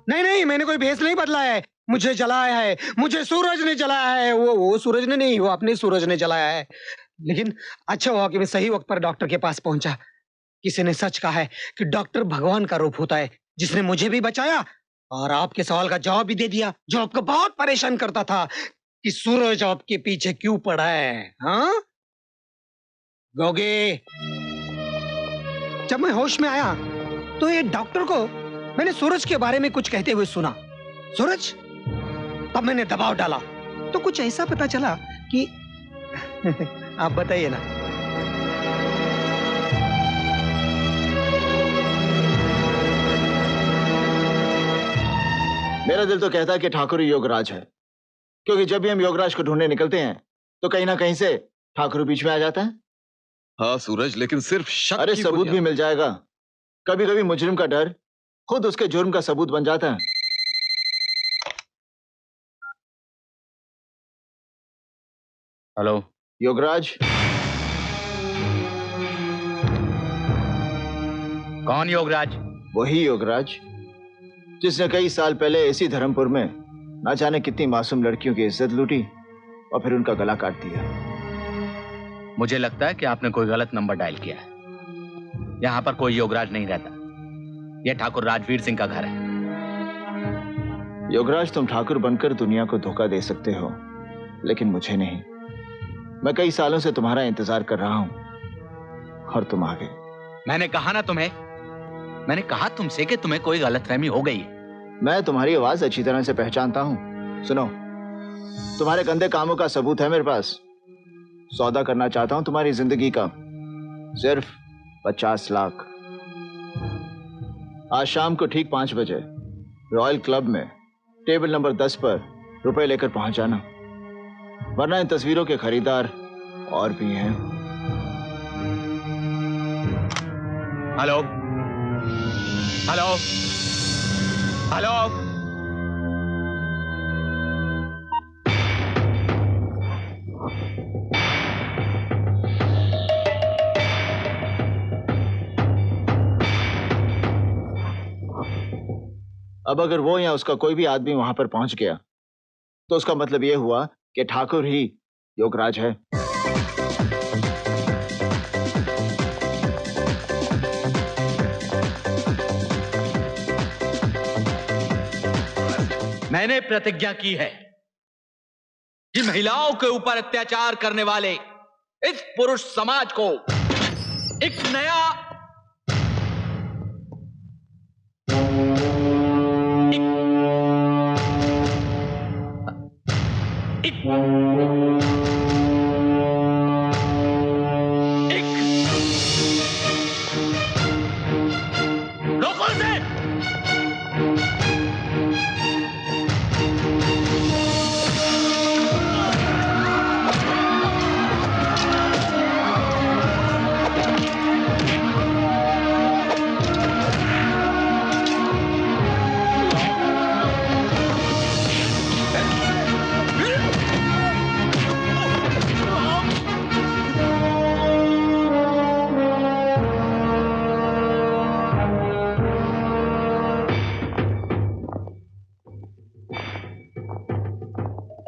नहीं नहीं, मैंने कोई भेष नहीं बदला है। मुझे जलाया है, मुझे सूरज ने जलाया है। वो सूरज ने नहीं, वो अपने सूरज ने जलाया है। लेकिन अच्छा हुआ कि मैं सही वक्त पर डॉक्टर के पास पहुंचा। किसी ने सच कहा है कि डॉक्टर भगवान का रूप होता है, जिसने मुझे भी बचाया और आपके सवाल का जवाब भी दे दिया, जो आपको बहुत परेशान करता था कि सूरज आपके पीछे क्यों पड़ा है। हाँ गोगे, जब मैं होश में आया तो ये डॉक्टर को मैंने सूरज के बारे में कुछ कहते हुए सुना। सूरज? तब मैंने दबाव डाला तो कुछ ऐसा पता चला कि आप बताइए ना। मेरा दिल तो कहता है कि ठाकुर ही योगराज है, क्योंकि जब भी हम योगराज को ढूंढने निकलते हैं तो कहीं ना कहीं से ठाकुर बीच में आ जाता है। हाँ सूरज, लेकिन सिर्फ शक अरे की सबूत भी मिल जाएगा। कभी कभी मुजरिम का डर खुद उसके जुर्म का सबूत बन जाता है। हेलो योगराज। कौन योगराज? वही योगराज जिसने कई साल पहले इसी धर्मपुर में ना जाने कितनी मासूम लड़कियों की इज्जत लूटी और फिर उनका गला काट दिया। मुझे लगता है कि आपने कोई गलत नंबर डायल किया है। यहां पर कोई योगराज नहीं रहता। यह ठाकुर राजवीर सिंह का घर है। योगराज, तुम ठाकुर बनकर दुनिया को धोखा दे सकते हो, लेकिन मुझे नहीं। मैं कई सालों से तुम्हारा इंतजार कर रहा हूं और तुम आ गए। मैंने कहा ना तुम्हें, मैंने कहा तुमसे कि तुम्हें कोई गलतफहमी हो गई है। मैं तुम्हारी आवाज अच्छी तरह से पहचानता हूं। सुनो, तुम्हारे गंदे कामों का सबूत है मेरे पास। सौदा करना चाहता हूं तुम्हारी जिंदगी का, सिर्फ 50 लाख। आज शाम को ठीक 5 बजे रॉयल क्लब में टेबल नंबर 10 पर रुपए लेकर पहुंच जाना, वरना इन तस्वीरों के खरीदार और भी हैं। Hello hello hello. अब अगर वो या उसका कोई भी आदमी वहां पर पहुंच गया तो उसका मतलब यह हुआ कि ठाकुर ही योगराज है। मैंने प्रतिज्ञा की है कि महिलाओं के ऊपर अत्याचार करने वाले इस पुरुष समाज को एक नया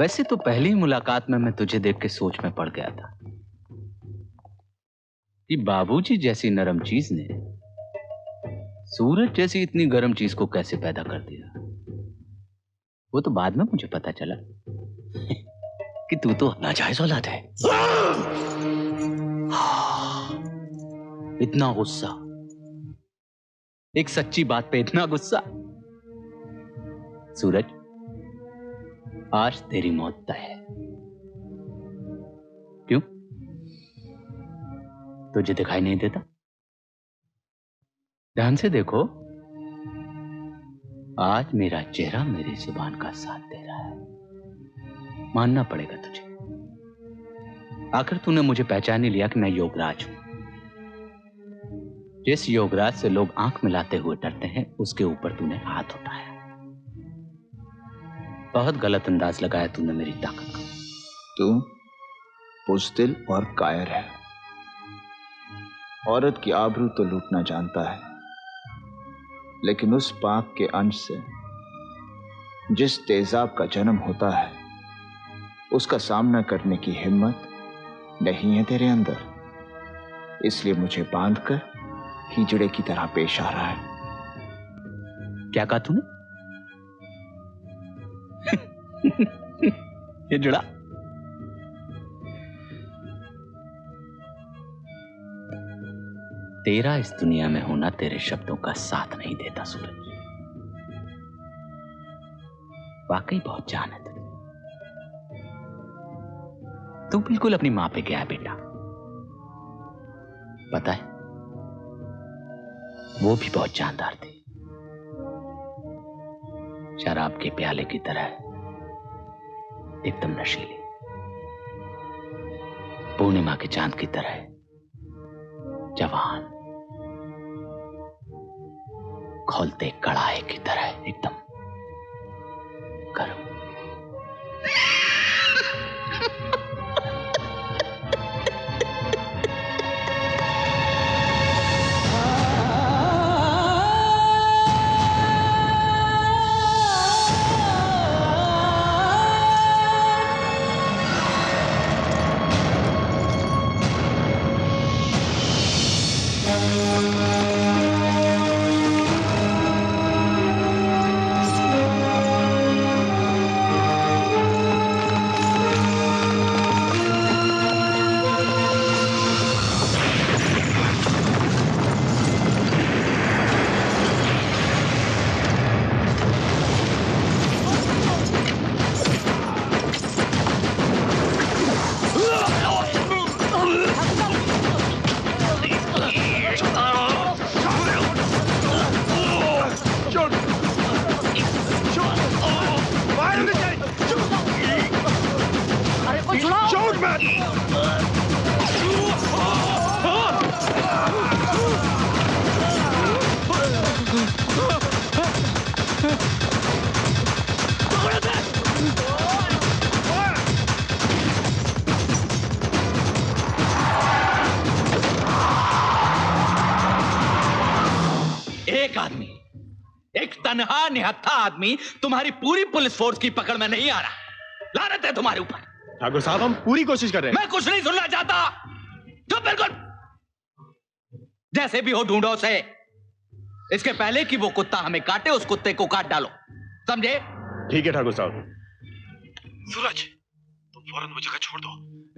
वैसे तो पहली मुलाकात में मैं तुझे देख के सोच में पड़ गया था कि बाबूजी जैसी नरम चीज ने सूरज जैसी इतनी गर्म चीज को कैसे पैदा कर दिया। वो तो बाद में मुझे पता चला कि तू तो नाजायज औलाद है। इतना गुस्सा, एक सच्ची बात पे इतना गुस्सा। सूरज, आज तेरी मौत तय है। क्यों? तुझे दिखाई नहीं देता? ध्यान से देखो, आज मेरा चेहरा मेरी जुबान का साथ दे रहा है। मानना पड़ेगा तुझे। आखिर तूने मुझे पहचान ही लिया कि मैं योगराज हूं। जिस योगराज से लोग आंख मिलाते हुए डरते हैं, उसके ऊपर तूने हाथ उठाया। बहुत गलत अंदाज लगाया तूने मेरी ताकत का। तू बुज़दिल और कायर है। औरत की आबरू तो लूटना जानता है, लेकिन उस पाप के अंश से जिस तेजाब का जन्म होता है उसका सामना करने की हिम्मत नहीं है तेरे अंदर, इसलिए मुझे बांधकर हीजड़े की तरह पेश आ रहा है। क्या कहा तूने? हिजड़ा? तेरा इस दुनिया में होना तेरे शब्दों का साथ नहीं देता सूरज। वाकई बहुत जान है तुझे। तू बिल्कुल अपनी मां पे गया है बेटा। पता है वो भी बहुत जानदार थी, शराब के प्याले की तरह एकदम नशीली, पूर्णिमा के चांद की तरह जवान, खोलते कड़ाहे की तरह एकदम गर्म। एक आदमी, एक तन्हा निहत्था आदमी तुम्हारी पूरी पुलिस फोर्स की पकड़ में नहीं आ रहा। लानत है तुम्हारे ऊपर। ठाकुर साहब हम पूरी कोशिश कर रहे हैं। मैं कुछ नहीं सुनना चाहता। चुप बिल्कुल। जैसे भी हो ढूंढो उसे। इसके पहले कि वो कुत्ता हमें काटे, उस कुत्ते को काट डालो, समझे? ठीक है ठाकुर साहब। सूरज, तुम फौरन वो जगह छोड़ दो।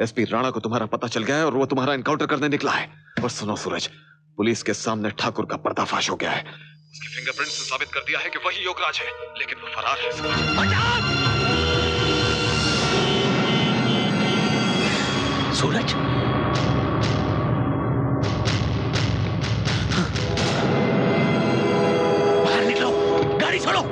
एसपी राणा को तुम्हारा पता चल गया है और वो तुम्हारा एनकाउंटर करने निकला है। और सुनो सूरज, पुलिस के सामने ठाकुर का पर्दाफाश हो गया है। उसके फिंगरप्रिंट्स ने साबित कर दिया है कि वही योगराज है, लेकिन वो फरार है। सूरज, बाहर निकलो, गाड़ी छोड़ो।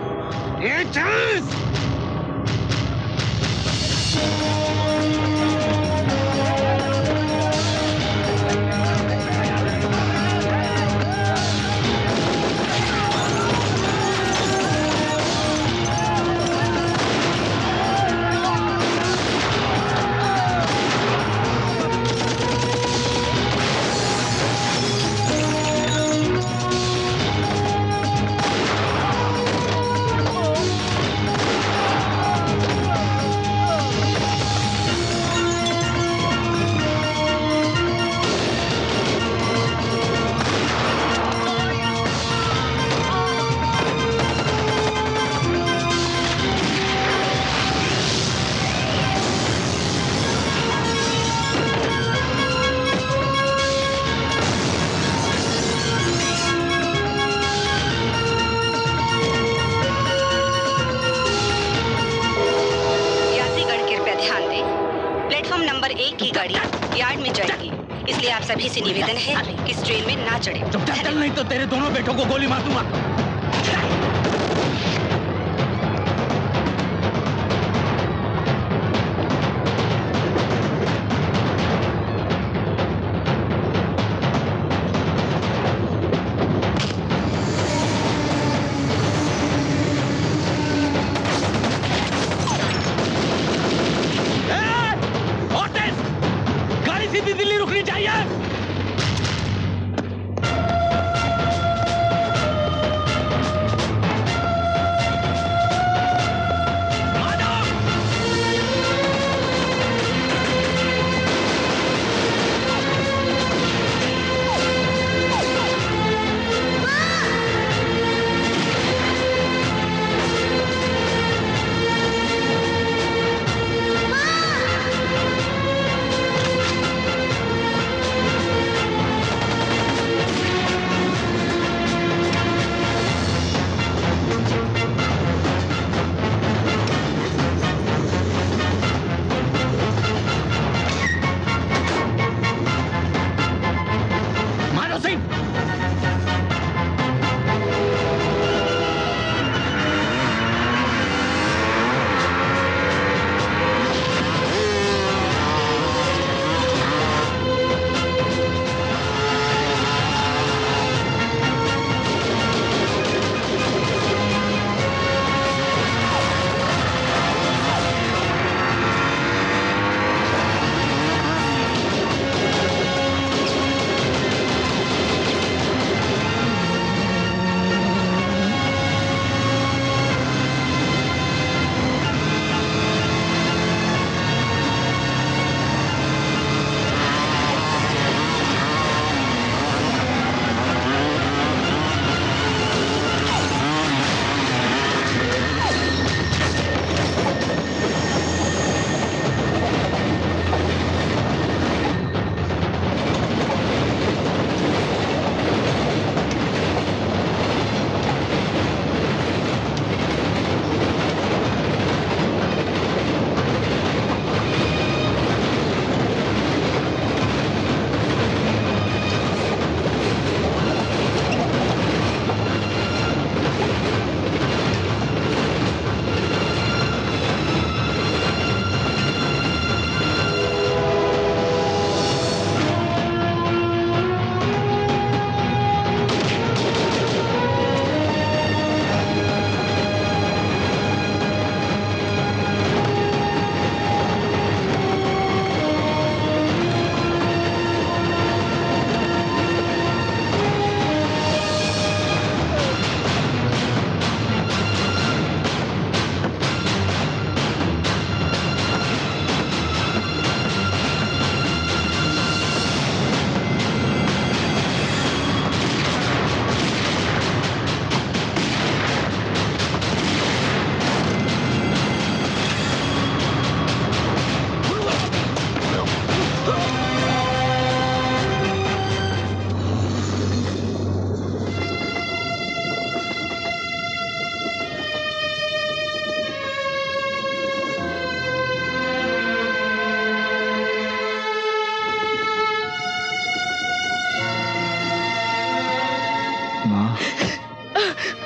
इसलिए आप सभी से निवेदन है कि इस ट्रेन में ना चढ़े। चल, नहीं तो तेरे दोनों बेटों को गोली मार दूंगा।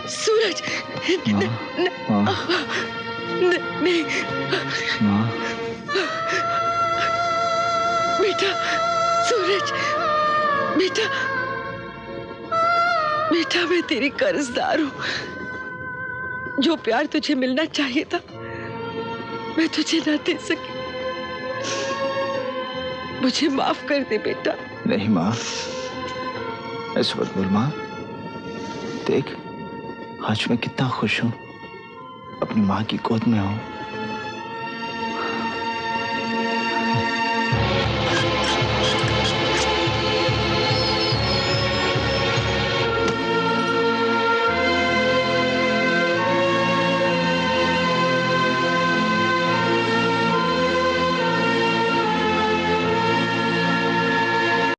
सूरज नहीं बेटा, सूरज बेटा, बेटा मैं तेरी कर्जदार हूँ। जो प्यार तुझे मिलना चाहिए था मैं तुझे ना दे सकी। मुझे माफ कर दे बेटा। नहीं माँ, ऐसे मत बोल माँ। देख आज मैं कितना खुश हूँ, अपनी माँ की गोद में हूँ।